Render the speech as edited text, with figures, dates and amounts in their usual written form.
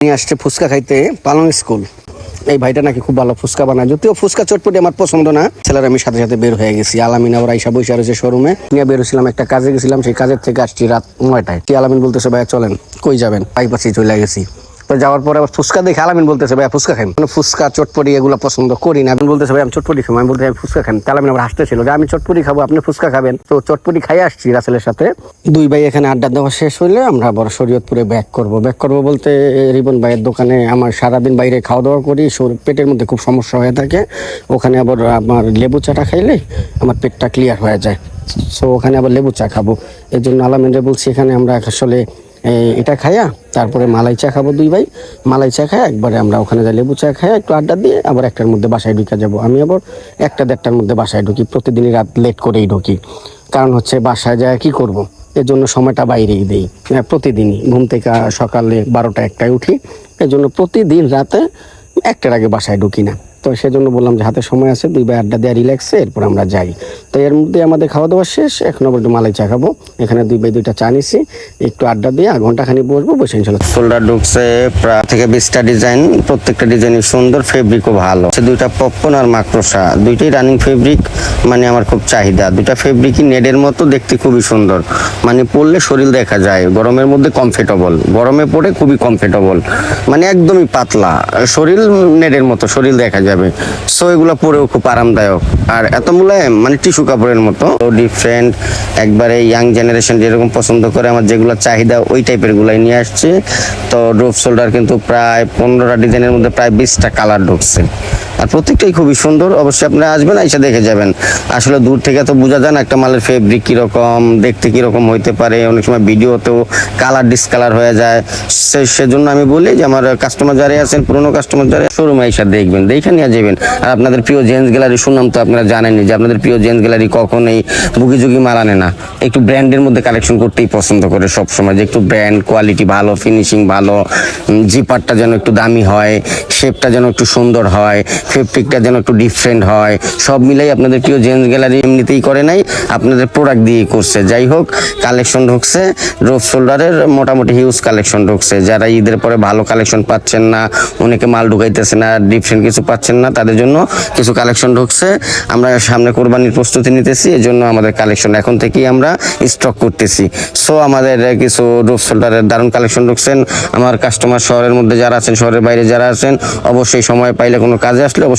নিয়ে আসছে ফুচকা খাইতে পালং স্কুল। এই ভাইটা নাকি খুব ভালো ফুচকা বানায়, যদিও ফুচকা চটপটি আমার পছন্দ না। ছেলেরা আমি সাথে সাথে বের হয়ে গেছি। আলামিন আবার আইসা বসে রয়েছে শোরুমে। নিয়ে বেরোছিলাম, একটা কাজে গেছিলাম, সেই কাজের থেকে আসছি রাত 9টায়। আলামিন বলতেছে ভাইয়া চলেন। কই যাবেন? বাইপাসি চলে গেছি। তো যাওয়ার পরে আবার ফুচকা দেখে আলামিন বলতেছে ভাইয়া ফুচকা খাই। ফুচকা চটপটি এগুলো পছন্দ করি না। আমি বলতেছে ভাই আমি চটপটি খাবো। আমি বলতে আমি ফুচকা খান। আলামিন আবার হাসতেছিল যে আমি চটপটি খাবো, আপনি ফুচকা খাবেন। তো চটপটি খাই আসছি রাসেলের সাথে। দুই ভাই এখানে আড্ডা দেওয়া শেষ হইলে আমরা আবার শরীয়তপুরে ব্যাক করবো বলতে রিবন ভাইয়ের দোকানে আমার সারাদিন বাইরে খাওয়া দাওয়া করি, পেটের মধ্যে খুব সমস্যা হয়ে থাকে। ওখানে আবার আমার লেবু চাটা খাইলে আমার পেটটা ক্লিয়ার হয়ে যায়। সো ওখানে আবার লেবু চা খাবো। এই জন্য আলামিনরে বলছি এখানে আমরা আসলে এটা খাইয়া তারপরে মালাই চা খাবো। দুই ভাই মালাই চা খাই একবারে আমরা ওখানে যাই, লেবু চা খাই একটু আড্ডা দিয়ে আবার 1টার মধ্যে বাসায় ঢুকে যাবো। আমি আবার 1টা-1:30টার মধ্যে বাসায় ঢুকি, প্রতিদিনই রাত লেট করেই ঢুকি। কারণ হচ্ছে বাসায় যায় কি করব, এর জন্য সময়টা বাইরেই দিই। প্রতিদিনই ঘুম থেকে সকালে 12টা-1টায় উঠি, এর জন্য প্রতিদিন রাতে 1টার আগে বাসায় ঢুকি না। তো সেজন্য বললাম যে হাতে সময় আছে, দুই ভাই আড্ডা দেওয়া রিল্যাক্সে এরপর আমরা যাই। তো এর মধ্যে আমাদের খাওয়া দাওয়া শেষ, এখন আবার একটু মালাই চা খাবো। এখানে দুই ভাই 2টা চা নিছি, একটু আড্ডা দিয়ে ঘন্টাখানি বসবো, বসে ইনশাল্লাহ। শোল্ডার ঢুকছে প্রায় থেকে 20টা ডিজাইন, প্রত্যেকটা ডিজাইনই সুন্দর, ফেব্রিকও ভালো। 2টা পপকর্ন আর মাকড়সা, দুইটাই রানিং ফেব্রিক, মানে আমার খুব চাহিদা। 2টা ফেব্রিকই নেডের মতো, দেখতে খুবই সুন্দর, মানে পরলে শরীর দেখা যায়। গরমের মধ্যে কমফোর্টেবল, গরমে পরে খুবই কমফোর্টেবল, মানে একদমই পাতলা, শরীর নেডের মতো, শরীর দেখা যাবে। সো এগুলো পরেও খুব আরামদায়ক আর এত মোলায়েম, মানে টিস্যু কাপড়ের মতো। ডিফারেন্ট একবারে ইয়াং জেনারেশন যেরকম পছন্দ করে, আমার যেগুলো চাহিদা ওই টাইপের গুলাই নিয়ে আসছে। তো ড্রপ শোল্ডার কিন্তু প্রায় 15টা ডিজাইনের মধ্যে প্রায় 20টা কালার ঢুকছে, আর প্রত্যেকটাই খুবই সুন্দর। অবশ্যই আপনারা আসবেন, এসে দেখে যাবেন। আসলে দূর থেকে তো বোঝা যায় না একটা মালের ফেব্রিক কিরকম, দেখতে কিরকম হইতে পারে। অনেক সময় ভিডিওতেও কালার ডিসকালার হয়ে যায়। সেজন্য আমি বলি যে আমার কাস্টমার যারা আছেন, পুরোনো কাস্টমার যারা, শোরুমে এসে দেখবেন, দেখে নিয়ে যাবেন। আর আপনাদের প্রিয় জেন্টস গ্যালারি সুনাম তো আপনারা জানেনই, যে আপনাদের প্রিয় জেন্টস গ্যালারি কখনোই বুগিঝুগি মাল আনে না। একটু ব্র্যান্ডের মধ্যে কালেকশন করতেই পছন্দ করে সবসময়, যে একটু ব্র্যান্ড, কোয়ালিটি ভালো, ফিনিশিং ভালো, জিপারটা যেন একটু দামি হয়, শেপটা যেন একটু সুন্দর হয়, ফেব্রিকটা যেন একটু ডিফারেন্ট হয়। সব মিলাই আপনাদের প্রিয় জেন্টস গ্যালারি এমনিতেই করে নাই, আপনাদের প্রোডাক্ট দিয়েই করছে। যাই হোক, কালেকশন ঢুকছে ড্রপ শোল্ডারের, মোটামুটি হিউজ কালেকশন ঢুকছে। যারা ঈদের পরে ভালো কালেকশন পাচ্ছেন না, অনেকে মাল ঢুকাইতেছে না, ডিফারেন্ট কিছু পাচ্ছেন না, তাদের জন্য কিছু কালেকশন ঢুকছে। আমরা সামনে কোরবানির প্রস্তুতি নিতেছি, এর জন্য আমাদের কালেকশন এখন থেকেই আমরা স্টক করতেছি। সো আমাদের কিছু ড্রপ শোল্ডারের দারুণ কালেকশন ঢুকছেন। আমার কাস্টমার শহরের মধ্যে যারা আছেন, শহরের বাইরে যারা আছেন, অবশ্যই সময় পাইলে কোনো কাজে আসলে অবশ্যই